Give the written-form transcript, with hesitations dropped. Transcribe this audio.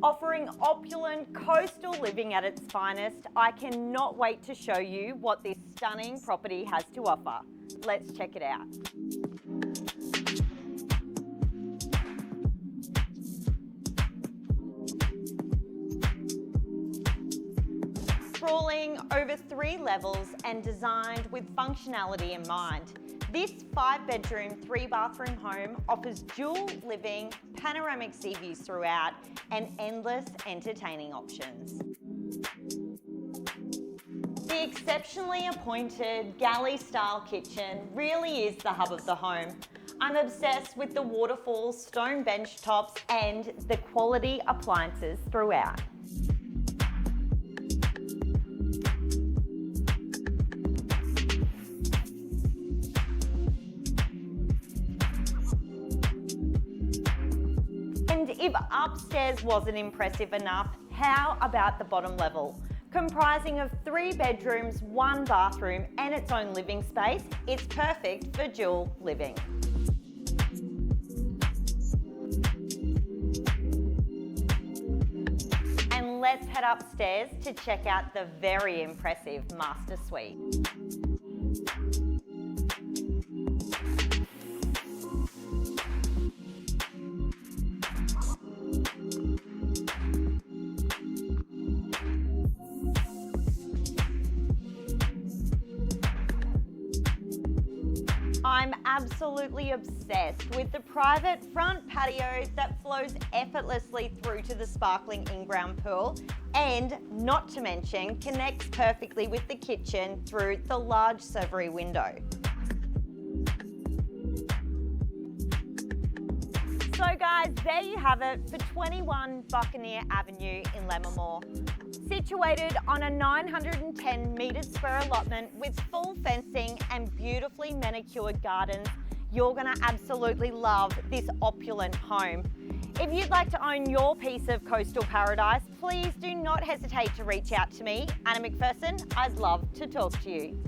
Offering opulent coastal living at its finest, I cannot wait to show you what this stunning property has to offer. Let's check it out. Sprawling over 3 levels and designed with functionality in mind, this 5-bedroom, 3-bathroom home offers dual living, panoramic sea views throughout, and endless entertaining options. The exceptionally appointed galley-style kitchen really is the hub of the home. I'm obsessed with the waterfall stone bench tops and the quality appliances throughout. And if upstairs wasn't impressive enough, how about the bottom level? Comprising of 3 bedrooms, 1 bathroom and its own living space, it's perfect for dual living. And let's head upstairs to check out the very impressive master suite. I'm absolutely obsessed with the private front patio that flows effortlessly through to the sparkling in-ground pool, and not to mention connects perfectly with the kitchen through the large Savory window. So guys, there you have it for 21 Buccaneer Avenue in Lammermoor. Situated on a 910 metre square allotment with full fencing and beautifully manicured gardens, you're gonna absolutely love this opulent home. If you'd like to own your piece of coastal paradise, please do not hesitate to reach out to me, Anna McPherson. I'd love to talk to you.